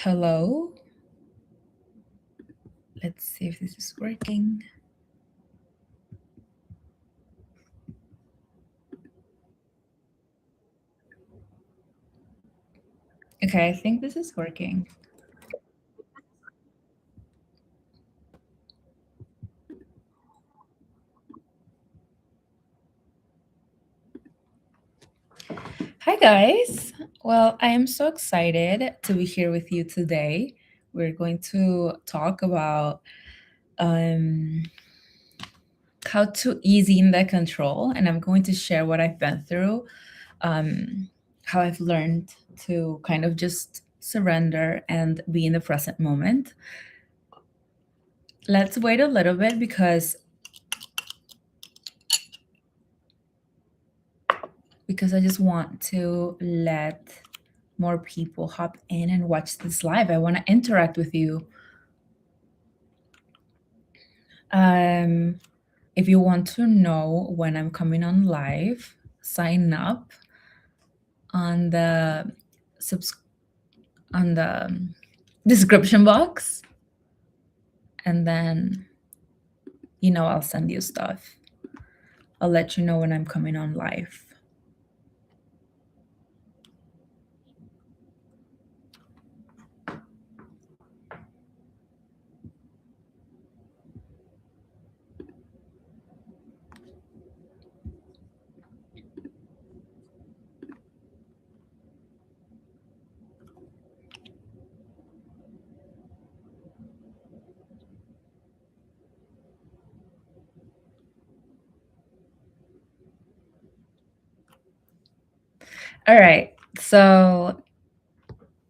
Hello. Let's see if this is working. Okay, I think this is working. Hi, guys. Well, I am so excited to be here with you today. We're going to talk about um, how to ease in the control, and I'm going to share what I've been through, how I've learned to kind of just surrender and be in the present moment. Let's wait a little bit because I just want to let more people hop in and watch this live. I want to interact with you. Um, if you want to know when I'm coming on live, sign up on the subs- on the description box, and then I'll send you stuff. I'll let you know when I'm coming on live. All right. So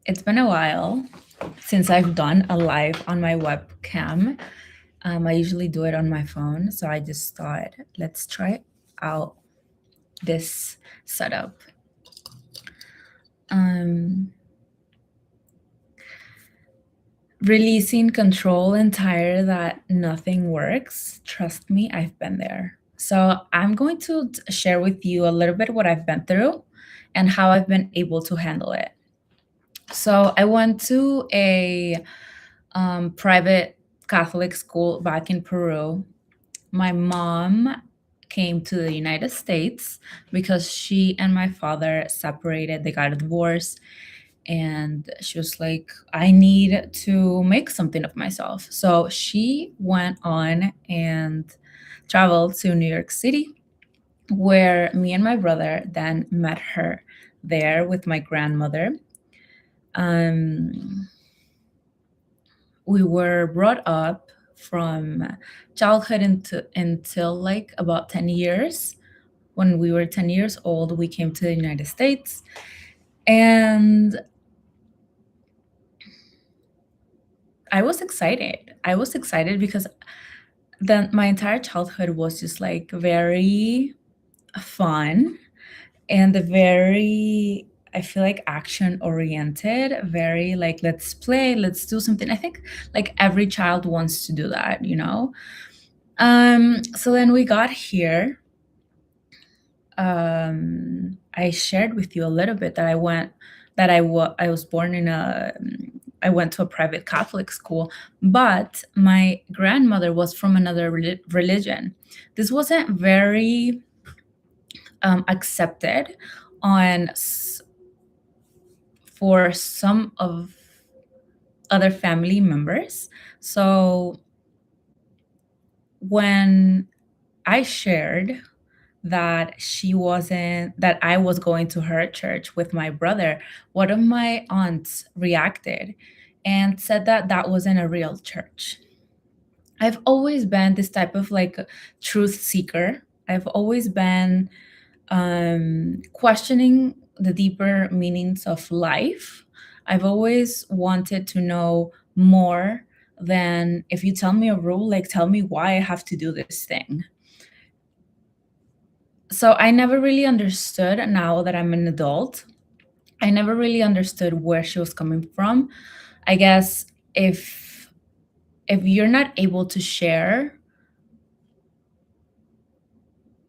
it's been a while since I've done a live on my webcam. I usually do it on my phone, so I just thought, let's try out this setup. Um, Releasing control and tired that nothing works. Trust me, I've been there. So I'm going to share with you a little bit what I've been through and how I've been able to handle it. So I went to a private Catholic school back in Peru. My mom came to the United States because she and my father separated, they got a divorce, and she was like, I need to make something of myself. So she went on and traveled to New York City, where me and my brother then met her there with my grandmother. Um, we were brought up from childhood until like about 10 years. When we were 10 years old, we came to the United States. And I was excited. I was excited because then my entire childhood was just like very fun and very, I feel like, action oriented, very like, let's play, let's do something. I think like every child wants to do that. So then we got here. I shared with you a little bit that I was born in I went to a private Catholic school, but my grandmother was from another religion. This wasn't very accepted on for some of other family members. So when I shared that I was going to her church with my brother, one of my aunts reacted and said that that wasn't a real church. I've always been this type of like truth seeker. I've always been questioning the deeper meanings of life. I've always wanted to know more than if you tell me a rule, like tell me why I have to do this thing. So I never really understood. Now that I'm an adult, I never really understood where she was coming from. I guess if you're not able to share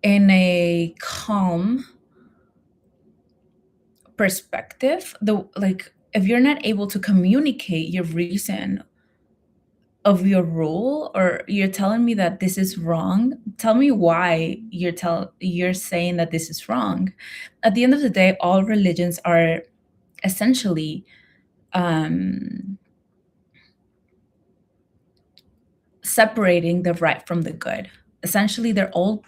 in a calm perspective, the like if you're not able to communicate your reason of your rule, or you're telling me that this is wrong, tell me why you're saying that this is wrong. At the end of the day, all religions are essentially um, separating the right from the good. Essentially, they're all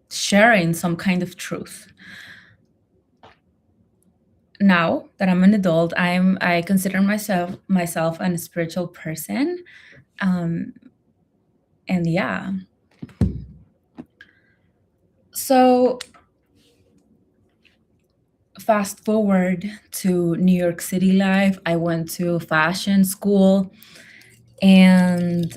sharing some kind of truth. Now that I'm an adult, I consider myself a spiritual person. Um, and yeah, so fast forward to New York City life. I went to fashion school, and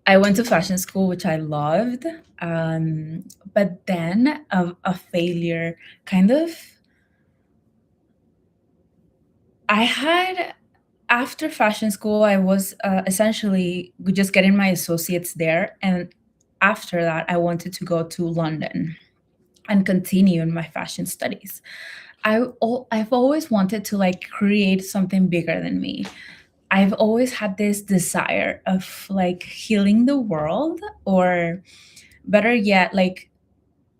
I went to fashion school, which I loved. But then a failure kind of, I had, after fashion school, I was essentially just getting my associates there. And after that, I wanted to go to London and continue in my fashion studies. I've always wanted to like create something bigger than me. I've always had this desire of like healing the world, or better yet, like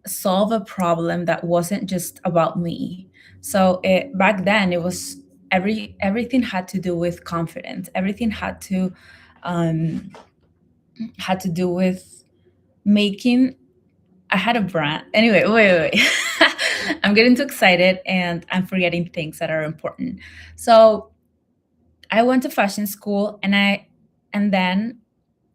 solve a problem that wasn't just about me. So back then it was everything had to do with confidence. Everything um, had to do with making. I had a brand. Anyway, wait. I'm getting too excited and I'm forgetting things that are important. So I went to fashion school, and then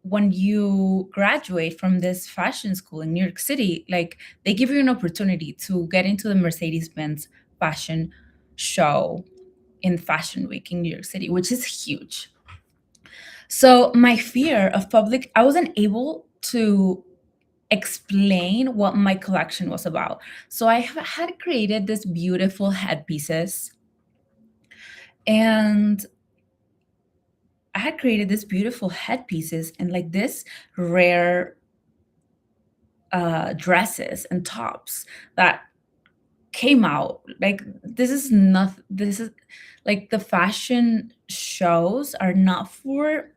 when you graduate from this fashion school in New York City, like they give you an opportunity to get into the Mercedes-Benz fashion show in Fashion Week in New York City, which is huge. So my fear of public, I wasn't able to explain what my collection was about. So had created this beautiful headpieces, and I had created this beautiful headpieces and like this rare dresses and tops that came out. Like this is not, this is like, the fashion shows are not for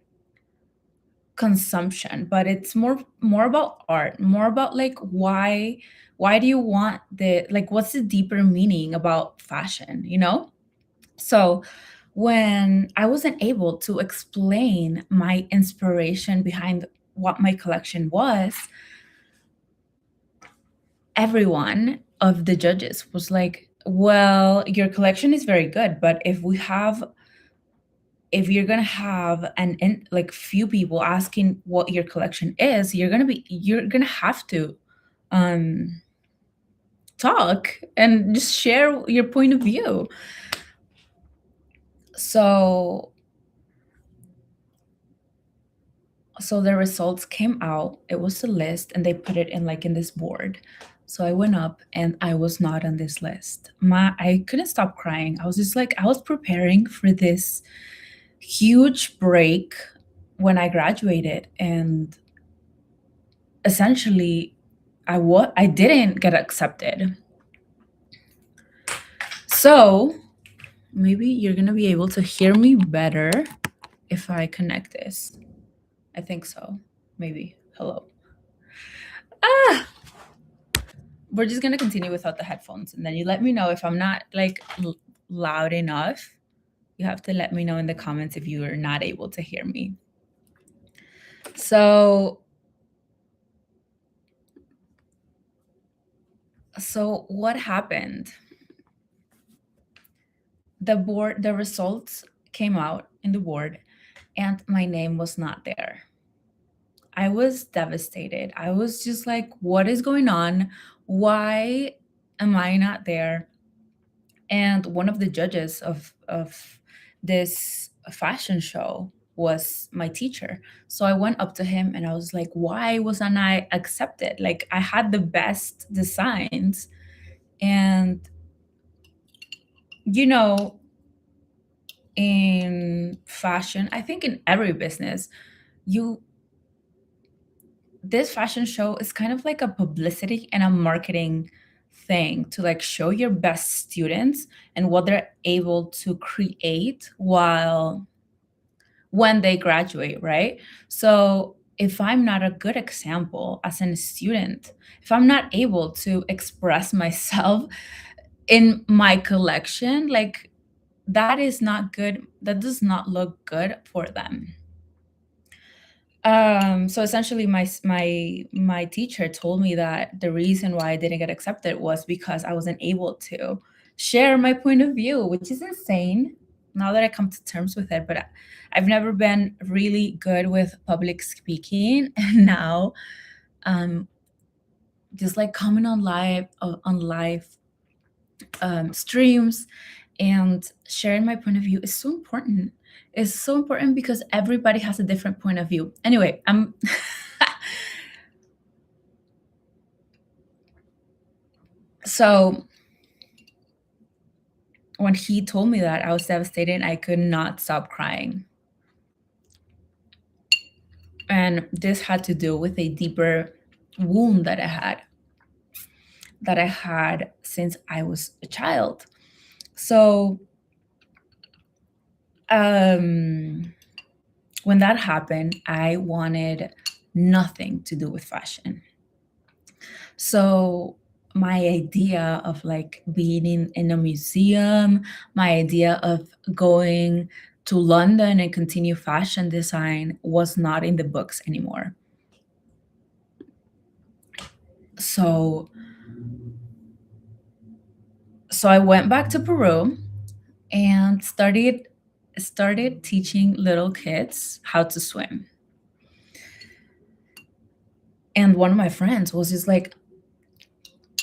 consumption, but it's more about art, more about like why do you want the, like, what's the deeper meaning about fashion, you know? So when I wasn't able to explain my inspiration behind what my collection was, everyone of the judges was like, well, your collection is very good, but if you're gonna have like few people asking what your collection is, you're gonna have to um talk and just share your point of view. So the results came out. It was a list, and they put it in like in this board. So I went up and I was not on this list. I couldn't stop crying. I was just like, I was preparing for this huge break when I graduated, and essentially I didn't get accepted. So maybe you're gonna be able to hear me better if I connect this. I think so. Maybe. Hello. Ah, we're just gonna continue without the headphones, and then you let me know if I'm not like loud enough. You have to let me know in the comments if you are not able to hear me. So what happened? The results came out in the board, and my name was not there. I was devastated. I was just like, what is going on? Why am I not there? And one of the judges of this fashion show was my teacher. So I went up to him and I was like, why wasn't I accepted? Like, I had the best designs. And you know, in fashion, I think in every business, you this fashion show is kind of like a publicity and a marketing thing to like show your best students and what they're able to create while when they graduate, right? So if I'm not a good example as a student, if I'm not able to express myself in my collection, like that is not good. That does not look good for them. So essentially my teacher told me that the reason why I didn't get accepted was because I wasn't able to share my point of view, which is insane now that I come to terms with it. But I've never been really good with public speaking, and now um just like coming on live streams and sharing my point of view is so important. It's so important because everybody has a different point of view. Anyway, I'm so when he told me that, I was devastated. I could not stop crying. And this had to do with a deeper wound that I had since I was a child. So when that happened, I wanted nothing to do with fashion. So my idea of like being in a museum, my idea of going to London and continue fashion design was not in the books anymore. So so I went back to Peru and started teaching little kids how to swim. And one of my friends was just like,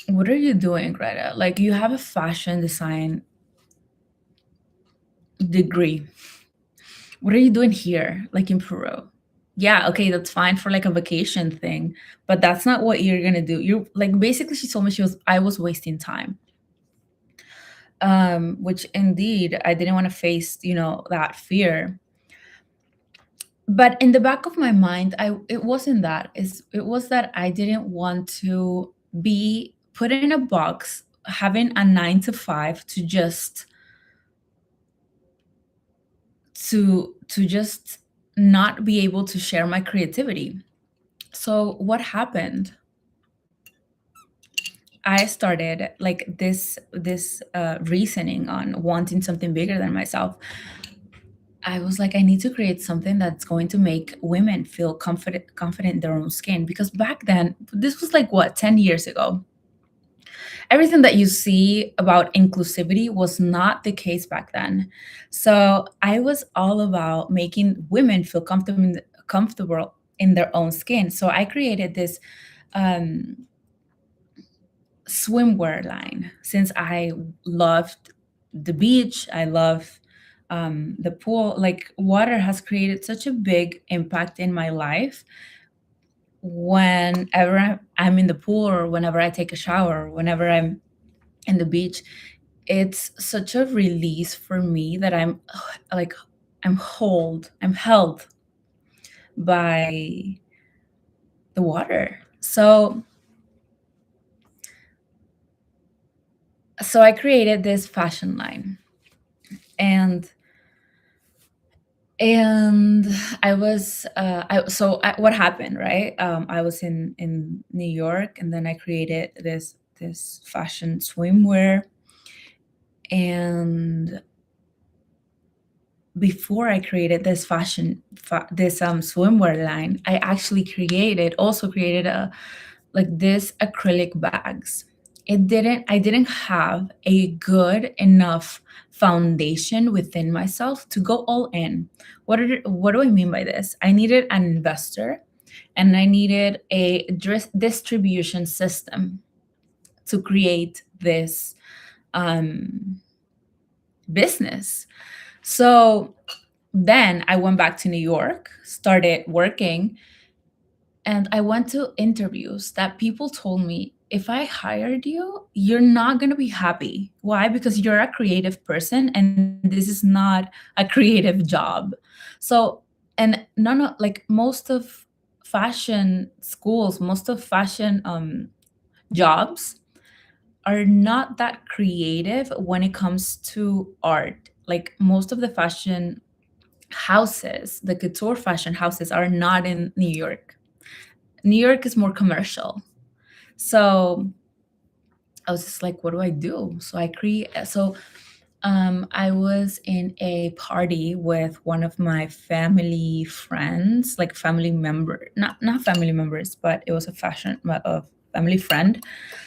"What are you doing, Greta? Like you have a fashion design degree. What are you doing here, like in Peru?" Yeah, okay, that's fine for like a vacation thing, but that's not what you're gonna do. You're like basically she told me I was wasting time. Which indeed I didn't want to face, that fear. But in the back of my mind, it wasn't that. It was that I didn't want to be put in a box having a 9 to 5 to just not be able to share my creativity. So what happened? I started like this reasoning on wanting something bigger than myself. I was like, I need to create something that's going to make women feel confident in their own skin. Because back then, this was like what, 10 years ago. Everything that you see about inclusivity was not the case back then. So I was all about making women feel comfortable in their own skin. So I created this um, swimwear line. Since I loved the beach, I love the pool. Like water has created such a big impact in my life. Whenever I'm in the pool, or whenever I take a shower, or whenever I'm in the beach, it's such a release for me that I'm like I'm held by the water. So I created this fashion line, and and I was what happened, right? I was in New York, and then I created this fashion swimwear. And before I created this swimwear line, I actually created a like this acrylic bags. I didn't have a good enough foundation within myself to go all in. What do I mean by this? I needed an investor, and I needed a distribution system to create this um, business. So then I went back to New York, started working, and I went to interviews that people told me, if I hired you, you're not going to be happy. Why? Because you're a creative person and this is not a creative job. So, and none of like most of fashion schools, most of fashion jobs are not that creative when it comes to art. Like most of the fashion houses, the couture fashion houses, are not in New York. New York is more commercial. So I was just like, what do I do? So I was in a party with one of my family friends, like family member, not family members, but it was a family friend.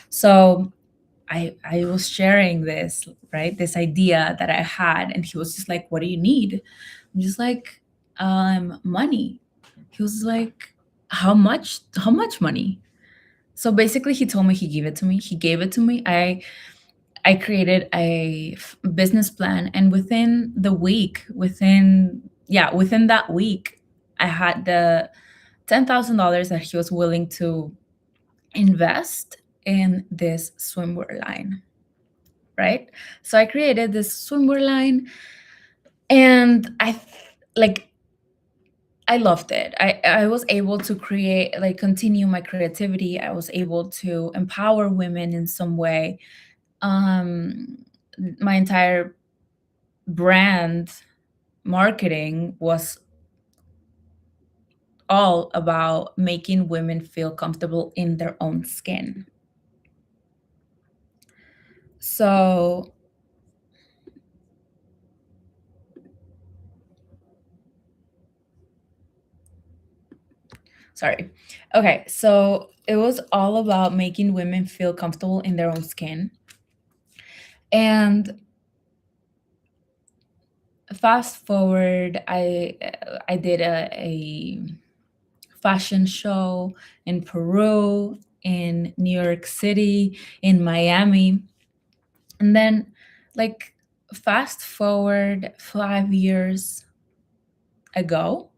So I was sharing this, right, this idea that I had, and he was just like, "What do you need?" I'm just like, money." He was like, "How much? How much money?" So basically, he told me he gave it to me. He gave it to me. I created a business plan, and within that week, I had the $10,000 that he was willing to invest in this swimwear line, right? So I created this swimwear line, and like I loved it. I was able to create, like, continue my creativity. I was able to empower women in some way. My entire brand marketing was all about making women feel comfortable in their own skin. So, sorry. Okay, so it was all about making women feel comfortable in their own skin. And fast forward, I did a fashion show in Peru, in New York City, in Miami. And then, like, fast forward 5 years ago,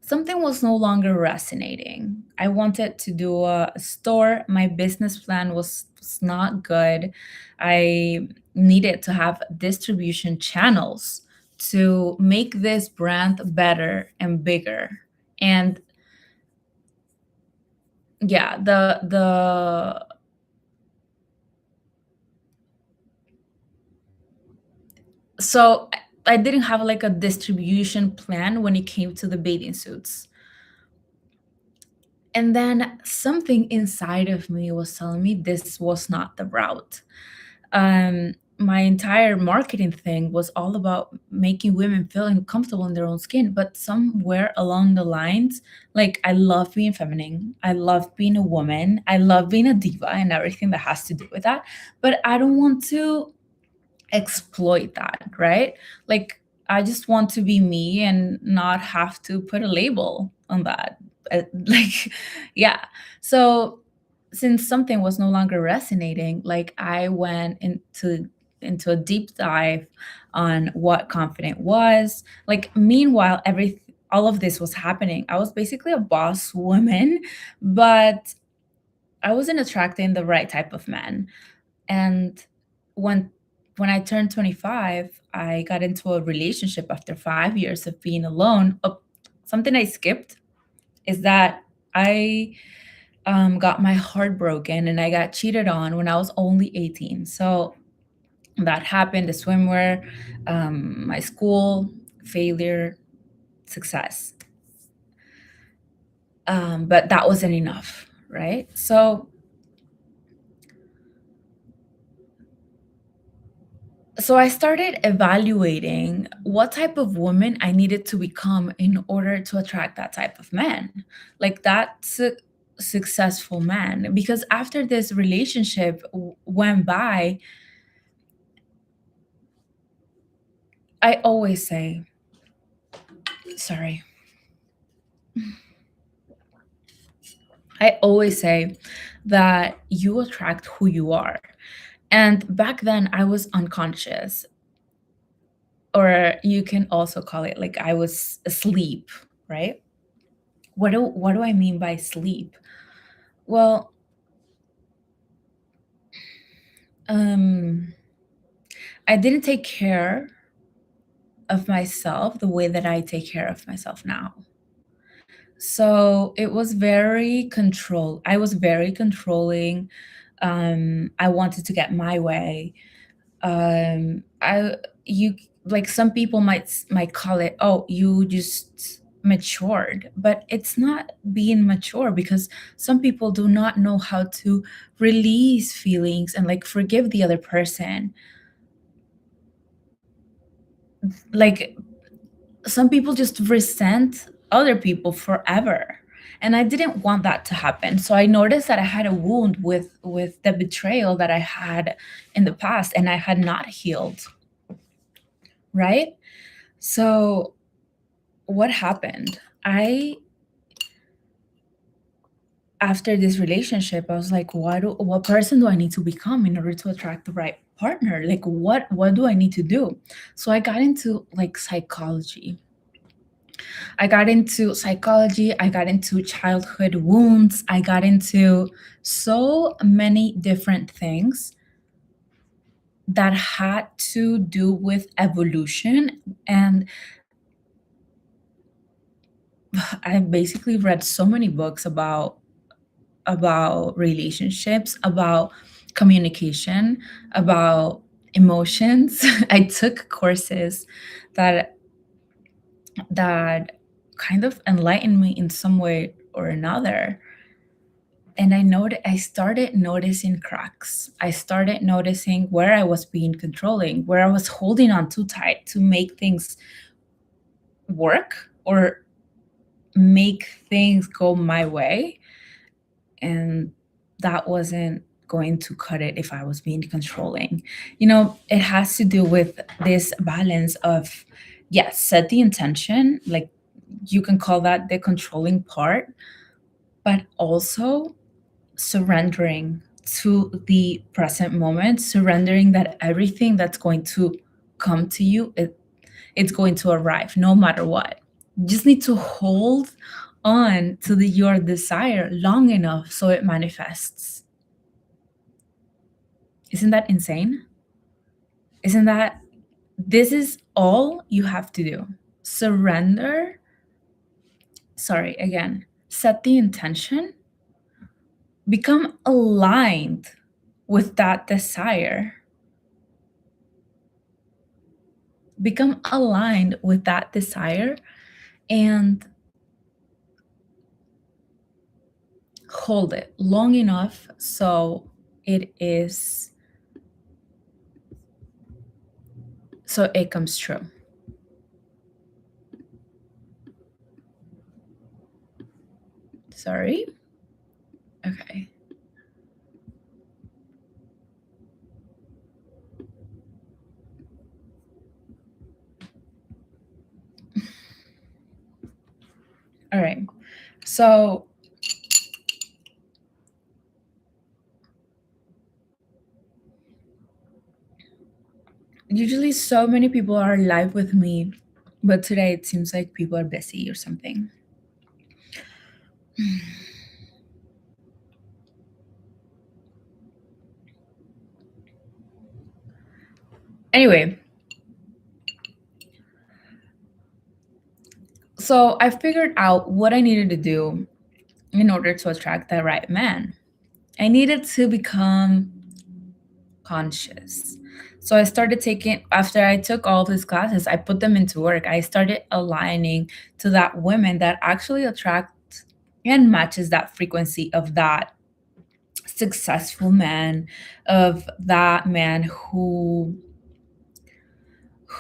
something was no longer resonating. I wanted to do a store. My business plan was not good. I needed to have distribution channels to make this brand better and bigger. And yeah, the so I didn't have like a distribution plan when it came to the bathing suits. And then something inside of me was telling me this was not the route. My entire marketing thing was all about making women feel uncomfortable in their own skin. But somewhere along the lines, like, I love being feminine, I love being a woman, I love being a diva and everything that has to do with that. But I don't want to exploit that, right? Like, I just want to be me and not have to put a label on that. Like, yeah. So since something was no longer resonating, like, I went into a deep dive on what confident was. Like, meanwhile, every all of this was happening. I was basically a boss woman, but I wasn't attracting the right type of men. And when when I turned 25, I got into a relationship after 5 years of being alone. Oh, something I skipped is that I got my heart broken and I got cheated on when I was only 18. So that happened, the swimwear, my school, failure, success. But that wasn't enough, right? So I started evaluating what type of woman I needed to become in order to attract that type of man, like that successful man. Because after this relationship went by, I always say, sorry, I always say that you attract who you are. And back then, I was unconscious, or you can also call it like I was asleep, right? What do I mean by sleep? Well, um, I didn't take care of myself the way that I take care of myself now. So it was very control. I was very controlling. I wanted to get my way. I you like some people might call it, oh, you just matured, but it's not being mature, because some people do not know how to release feelings and like forgive the other person. Like some people just resent other people forever, and I didn't want that to happen. So I noticed that I had a wound with the betrayal that I had in the past, and I had not healed, right? So what happened? I After this relationship, I was like, what person do I need to become in order to attract the right partner? Like what do I need to do? So I got into like psychology. I got into childhood wounds. I got into so many different things that had to do with evolution. And I basically read so many books about relationships, about communication, about emotions. I took courses that that kind of enlightened me in some way or another. And I started noticing cracks. I started noticing where I was being controlling, where I was holding on too tight to make things work or make things go my way. And that wasn't going to cut it if I was being controlling. It has to do with this balance of, yes, set the intention, like you can call that the controlling part, but also surrendering to the present moment, surrendering that everything that's going to come to you, it's going to arrive no matter what. You just need to hold on to your desire long enough so it manifests. Isn't that insane? Isn't that This is all you have to do. Surrender, sorry, again, set the intention, become aligned with that desire, become aligned with that desire, and hold it long enough so it comes true. Sorry. Okay. All right. So usually so many people are live with me, but today it seems like people are busy or something. Anyway, so I figured out what I needed to do in order to attract the right man. I needed to become conscious. So I started taking, after I took all these classes, I put them into work. I started aligning to that women that actually attract and matches that frequency of that successful man, of that man who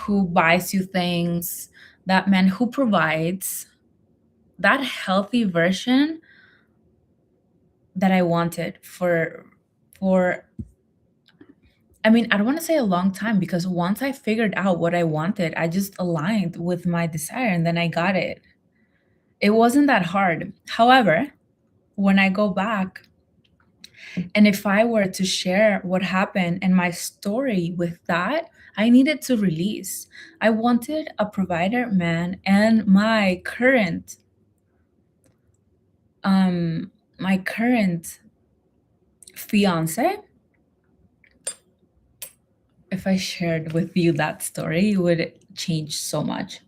buys you things, that man who provides, that healthy version that I wanted for I mean, I don't want to say a long time, because once I figured out what I wanted, I just aligned with my desire and then I got it. It wasn't that hard. However, when I go back and if I were to share what happened and my story with that, I needed to release. I wanted a provider man, and my current fiance, if I shared with you that story, it would change so much.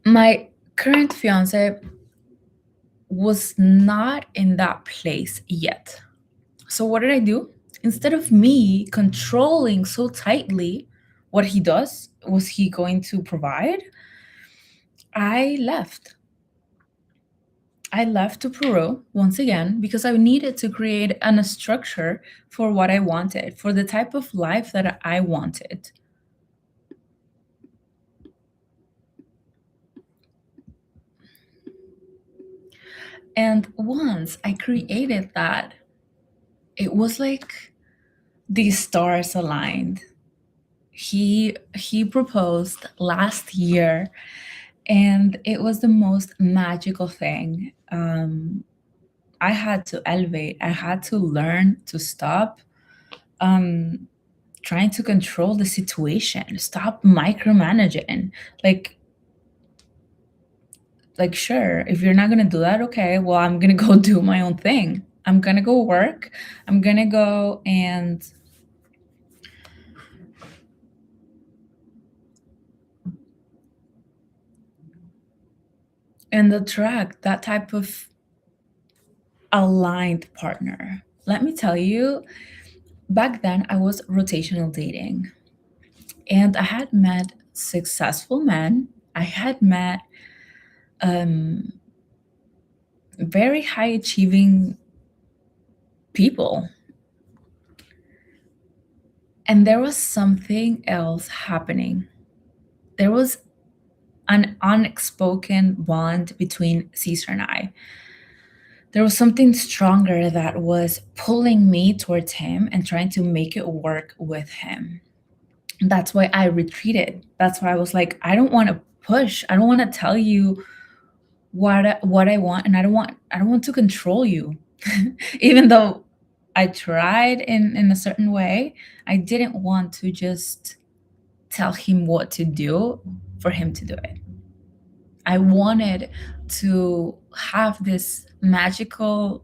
My current fiance was not in that place yet. So what did I do? Instead of me controlling so tightly what he does, was he going to provide? I left. I left to Peru once again because I needed to create a structure for what I wanted, for the type of life that I wanted. And once I created that, it was like the stars aligned. He proposed last year, and it was the most magical thing. I had to elevate. I had to learn to stop um, trying to control the situation, stop micromanaging. Like, sure, if you're not gonna do that, okay, well, I'm gonna go do my own thing. I'm gonna go work. I'm gonna go and attract that type of aligned partner. Let me tell you, back then I was rotational dating, and I had met successful men. I had met um, very high achieving people. And there was something else happening. There was an unspoken bond between Caesar and I. There was something stronger that was pulling me towards him and trying to make it work with him. That's why I retreated. That's why I was like, I don't want to push. I don't want to tell you what I want, and I don't want to control you. Even though I tried in a certain way, I didn't want to just tell him what to do for him to do it. I wanted to have this magical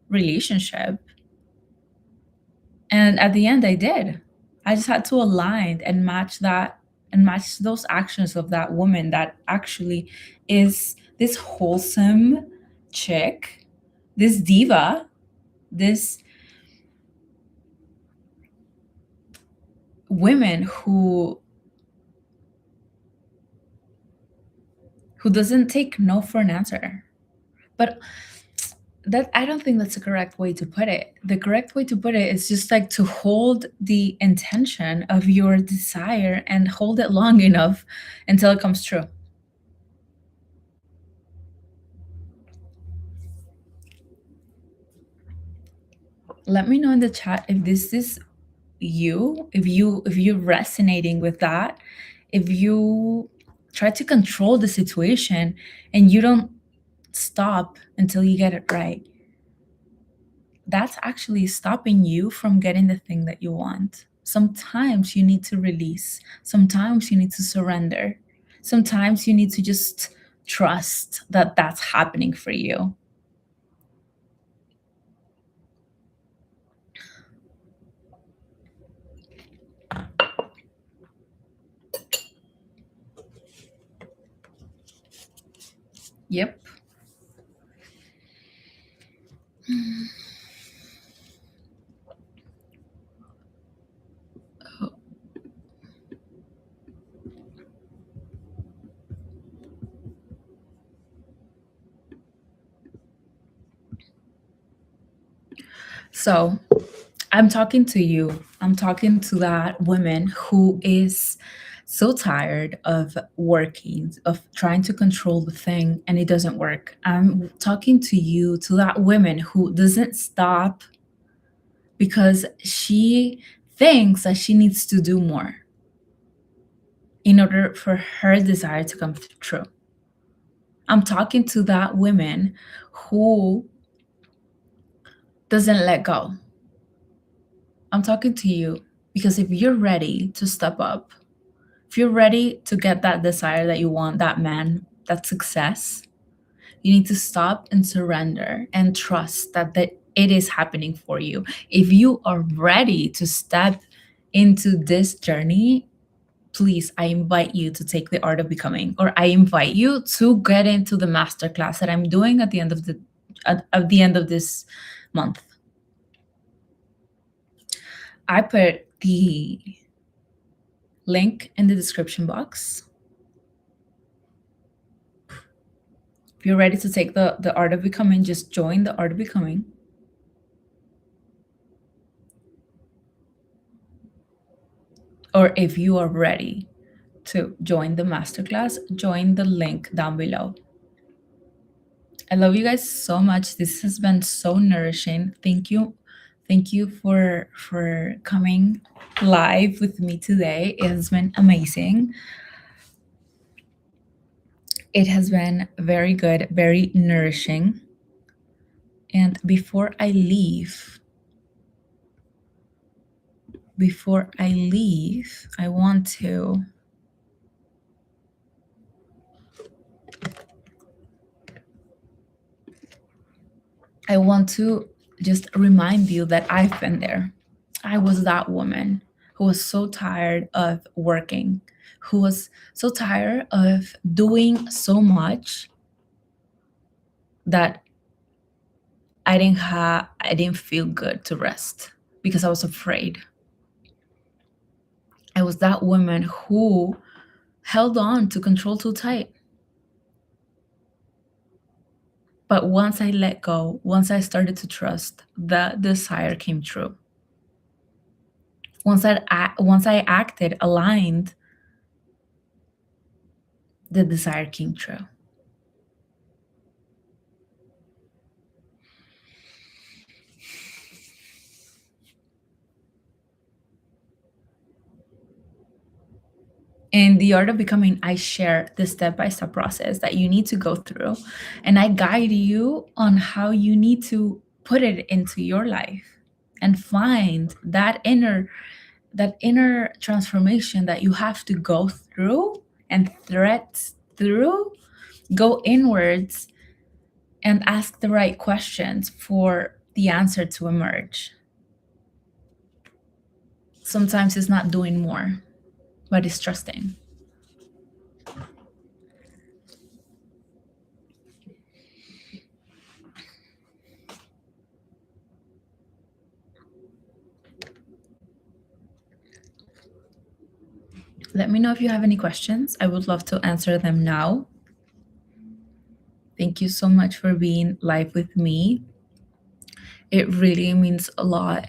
relationship. And at the end, I did. I just had to align and match that and match those actions of that woman that actually is this wholesome chick, this diva, this women who doesn't take no for an answer. But that, I don't think that's the correct way to put it. The correct way to put it is just like to hold the intention of your desire and hold it long enough until it comes true. Let me know in the chat if this is you, if you're resonating with that, if you try to control the situation and you don't stop until you get it right. That's actually stopping you from getting the thing that you want. Sometimes you need to release. Sometimes you need to surrender. Sometimes you need to just trust that that's happening for you. Yep. So I'm talking to you. I'm talking to that woman who is so tired of working, of trying to control the thing and it doesn't work. I'm talking to you, to that woman who doesn't stop because she thinks that she needs to do more in order for her desire to come true. I'm talking to that woman who doesn't let go. I'm talking to you because if you're ready to step up, if you're ready to get that desire that you want, that man, that success, you need to stop and surrender and trust that it is happening for you. If you are ready to step into this journey, please, I invite you to take the art of becoming, or I invite you to get into the masterclass that I'm doing at the end of this month. I put the link in the description box. If you're ready to take the art of becoming, just join the art of becoming. Or if you are ready to join the masterclass, join the link down below. I love you guys so much. This has been so nourishing. Thank you. Thank you for coming live with me today. It has been amazing. It has been very good, very nourishing. And before I leave, I want to just remind you that I've been there. I was that woman who was so tired of working, who was so tired of doing so much that I didn't feel good to rest because I was afraid. I was that woman who held on to control too tight. But once I let go, once I started to trust, the desire came true. Once I acted aligned, the desire came true. In the art of becoming, I share the step-by-step process that you need to go through, and I guide you on how you need to put it into your life and find that inner transformation that you have to go through and thread through, go inwards and ask the right questions for the answer to emerge. Sometimes it's not doing more, but it's trusting. Let me know if you have any questions. I would love to answer them now. Thank you so much for being live with me. It really means a lot.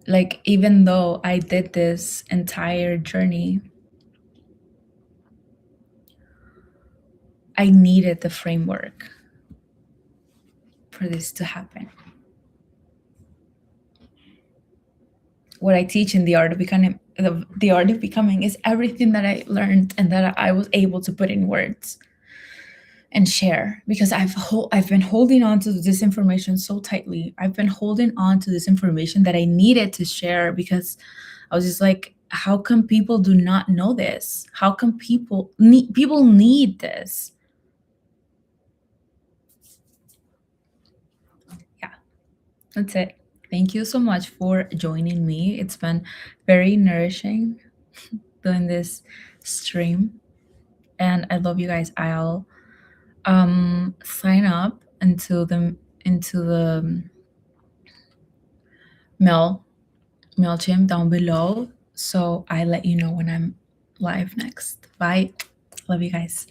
Like, even though I did this entire journey, I needed the framework for this to happen. What I teach in the art of becoming, is everything that I learned and that I was able to put in words and share, because I've been holding on to this information so tightly. I've been holding on to this information that I needed to share, because I was just like, how come people do not know this? How come people need this? Yeah, that's it. Thank you so much for joining me. It's been very nourishing doing this stream, and I love you guys. I'll sign up into the MailChimp down below, so I let you know when I'm live next. Bye. Love you guys.